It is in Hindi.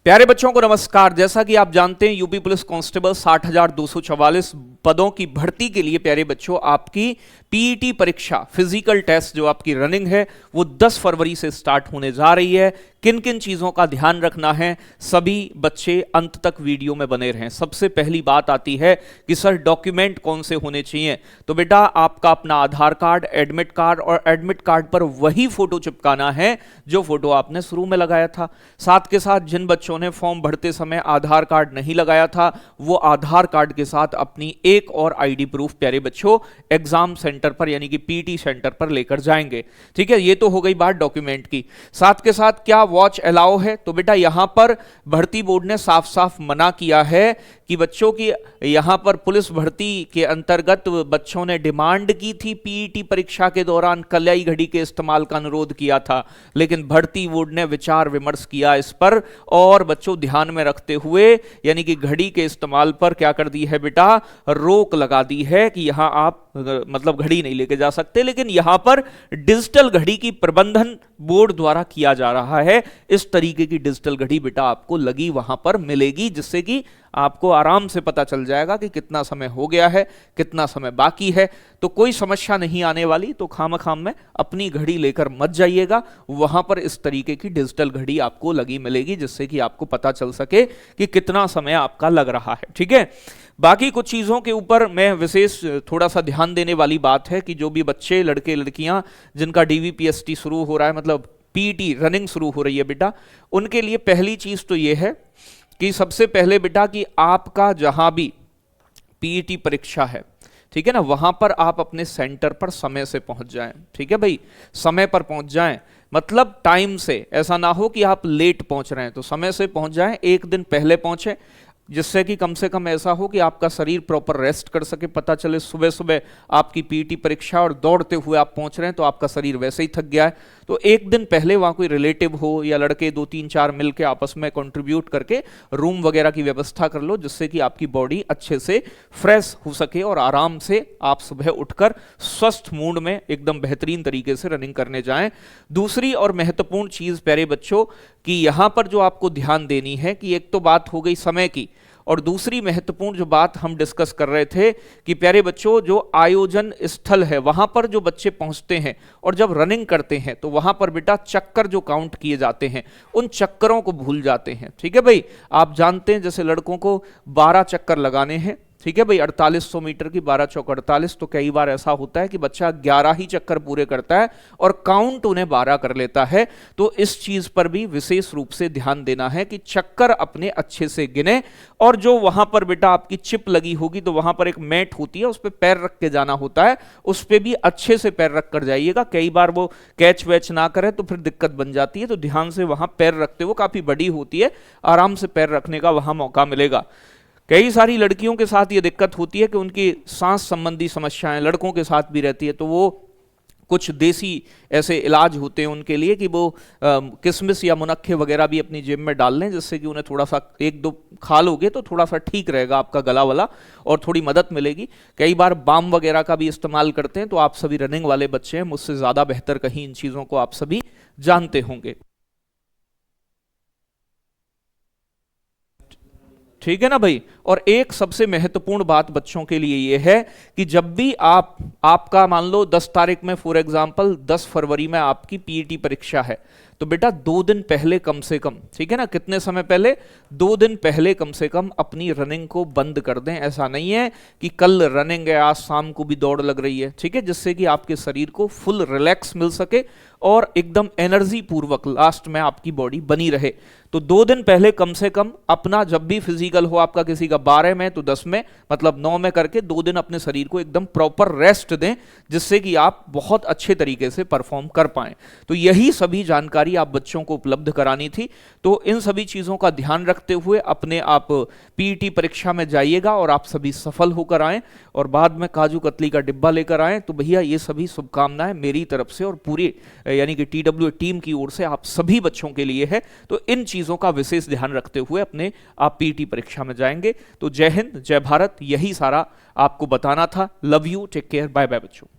प्यारे बच्चों को नमस्कार। जैसा कि आप जानते हैं यूपी पुलिस कांस्टेबल 60,244 पदों की भर्ती के लिए प्यारे बच्चों आपकी पीईटी परीक्षा फिजिकल टेस्ट जो आपकी रनिंग है वो 10 फरवरी से स्टार्ट होने जा रही है। किन किन चीजों का ध्यान रखना है, सभी बच्चे अंत तक वीडियो में बने रहें। सबसे पहली बात आती है कि सर डॉक्यूमेंट कौन से होने चाहिए। तो बेटा आपका अपना आधार कार्ड, एडमिट कार्ड और एडमिट कार्ड पर वही फोटो चिपकाना है जो फोटो आपने शुरू में लगाया था। साथ के साथ जिन बच्चों ने फॉर्म भरते समय आधार कार्ड नहीं लगाया था वो आधार कार्ड के साथ अपनी एक और आईडी प्रूफ प्यारे बच्चों एग्जाम सेंटर पर यानी कि पीटी सेंटर पर लेकर जाएंगे। ठीक है, ये तो हो गई बात डॉक्यूमेंट की। साथ के साथ क्या वॉच अलाउ है? तो बेटा यहां पर भर्ती बोर्ड ने साफ साफ मना किया है कि बच्चों की यहां पर पुलिस भर्ती के अंतर्गत बच्चों ने डिमांड की थी पीईटी परीक्षा के दौरान कलाई घड़ी के इस्तेमाल का अनुरोध किया था, लेकिन भर्ती बोर्ड ने विचार विमर्श किया इस पर और बच्चों ध्यान में रखते हुए यानी कि घड़ी के इस्तेमाल पर क्या कर दी है बेटा, रोक लगा दी है कि यहां आप मतलब घड़ी नहीं लेके जा सकते। लेकिन यहां पर डिजिटल घड़ी की प्रबंधन बोर्ड द्वारा किया जा रहा है। इस तरीके की डिजिटल घड़ी बेटा आपको लगी वहां पर मिलेगी, जिससे कि आपको आराम से पता चल जाएगा कि कितना समय हो गया है, कितना समय बाकी है। तो कोई समस्या नहीं आने वाली। तो खामखाम में अपनी घड़ी लेकर मत जाइएगा, वहां पर इस तरीके की डिजिटल घड़ी आपको लगी मिलेगी, जिससे कि आपको पता चल सके कि कितना समय आपका लग रहा है। ठीक है, बाकी कुछ चीज़ों के ऊपर मैं विशेष थोड़ा सा ध्यान देने वाली बात है कि जो भी बच्चे लड़के लड़कियां जिनका डीवीपीएसटी शुरू हो रहा है, मतलब पीईटी रनिंग शुरू हो रही है बेटा, उनके लिए पहली चीज़ तो ये है कि सबसे पहले बेटा कि आपका जहां भी पीईटी परीक्षा है, ठीक है ना, वहां पर आप अपने सेंटर पर समय से पहुंच जाएं। ठीक है भाई, समय पर पहुंच जाएं, मतलब टाइम से। ऐसा ना हो कि आप लेट पहुंच रहे हैं, तो समय से पहुंच जाएं, एक दिन पहले पहुंचे, जिससे कि कम से कम ऐसा हो कि आपका शरीर प्रॉपर रेस्ट कर सके। पता चले सुबह सुबह आपकी पीईटी परीक्षा और दौड़ते हुए आप पहुंच रहे हैं तो आपका शरीर वैसे ही थक गया है। तो एक दिन पहले वहां कोई रिलेटिव हो या लड़के 2-3-4 मिलकर आपस में कंट्रीब्यूट करके रूम वगैरह की व्यवस्था कर लो, जिससे कि आपकी बॉडी अच्छे से फ्रेश हो सके और आराम से आप सुबह उठकर स्वस्थ मूड में एकदम बेहतरीन तरीके से रनिंग करने जाएं। दूसरी और महत्वपूर्ण चीज प्यारे बच्चों कि यहां पर जो आपको ध्यान देनी है कि एक तो बात हो गई समय की, और दूसरी महत्वपूर्ण जो बात हम डिस्कस कर रहे थे कि प्यारे बच्चों जो आयोजन स्थल है वहां पर जो बच्चे पहुंचते हैं और जब रनिंग करते हैं तो वहां पर बेटा चक्कर जो काउंट किए जाते हैं उन चक्करों को भूल जाते हैं। ठीक है भाई, आप जानते हैं जैसे लड़कों को 12 चक्कर लगाने हैं, ठीक है भाई, 4800 मीटर की 12 चौक 48, तो कई बार ऐसा होता है कि बच्चा 11 ही चक्कर पूरे करता है और काउंट उन्हें 12 कर लेता है। तो इस चीज पर भी विशेष रूप से ध्यान देना है कि चक्कर अपने अच्छे से गिने। और जो वहां पर बेटा आपकी चिप लगी होगी तो वहां पर एक मैट होती है, उस पर पैर रख के जाना होता है, उस पर भी अच्छे से पैर रख कर जाइएगा। कई बार वो कैच वैच ना करे तो फिर दिक्कत बन जाती है, तो ध्यान से वहां पैर रखते हुए, काफी बड़ी होती है, आराम से पैर रखने का वहां मौका मिलेगा। कई सारी लड़कियों के साथ ये दिक्कत होती है कि उनकी सांस संबंधी समस्याएं लड़कों के साथ भी रहती है, तो वो कुछ देसी ऐसे इलाज होते हैं उनके लिए कि वो किशमिश या मुनक्खे वगैरह भी अपनी जेब में डाल लें, जिससे कि उन्हें थोड़ा सा 1-2 खा लोगे तो थोड़ा सा ठीक रहेगा आपका गला वाला और थोड़ी मदद मिलेगी। कई बार बाम वगैरह का भी इस्तेमाल करते हैं, तो आप सभी रनिंग वाले बच्चे हैं, मुझसे ज़्यादा बेहतर कहीं इन चीज़ों को आप सभी जानते होंगे। ठीक है ना भाई। और एक सबसे महत्वपूर्ण बात बच्चों के लिए यह है कि जब भी आपका मान लो 10 तारीख में फॉर एग्जांपल 10 फरवरी में आपकी पीईटी परीक्षा है, तो बेटा 2 दिन पहले कम से कम, ठीक है ना, कितने समय पहले, 2 दिन पहले कम से कम अपनी रनिंग को बंद कर दें। ऐसा नहीं है कि कल रनिंग है, आज शाम को भी दौड़ लग रही है, ठीक है, जिससे कि आपके शरीर को फुल रिलैक्स मिल सके और एकदम एनर्जी पूर्वक लास्ट में आपकी बॉडी बनी रहे। तो 2 दिन पहले कम से कम अपना जब भी फिजिकल हो आपका, किसी का 12 में तो 10 में, मतलब 9 में करके 2 दिन अपने शरीर को एकदम प्रॉपर रेस्ट दें, जिससे कि आप बहुत अच्छे तरीके से परफॉर्म कर पाएं। तो यही सभी जानकारी आप बच्चों को उपलब्ध करानी थी। तो इन सभी चीजों का ध्यान रखते हुए अपने आप पीईटी परीक्षा में जाइएगा और आप सभी सफल होकर आएं और बाद में काजू कतली का डिब्बा लेकर आएं। तो भैया ये सभी शुभकामनाएं मेरी तरफ से और पूरी यानी कि टीडब्ल्यू टीम की ओर से आप सभी बच्चों के लिए है। तो इन चीजों का विशेष ध्यान रखते हुए अपने आप पीईटी परीक्षा में जाएंगे। तो जय हिंद, जय भारत, यही सारा आपको बताना था। Love you, take care, bye bye बच्चों।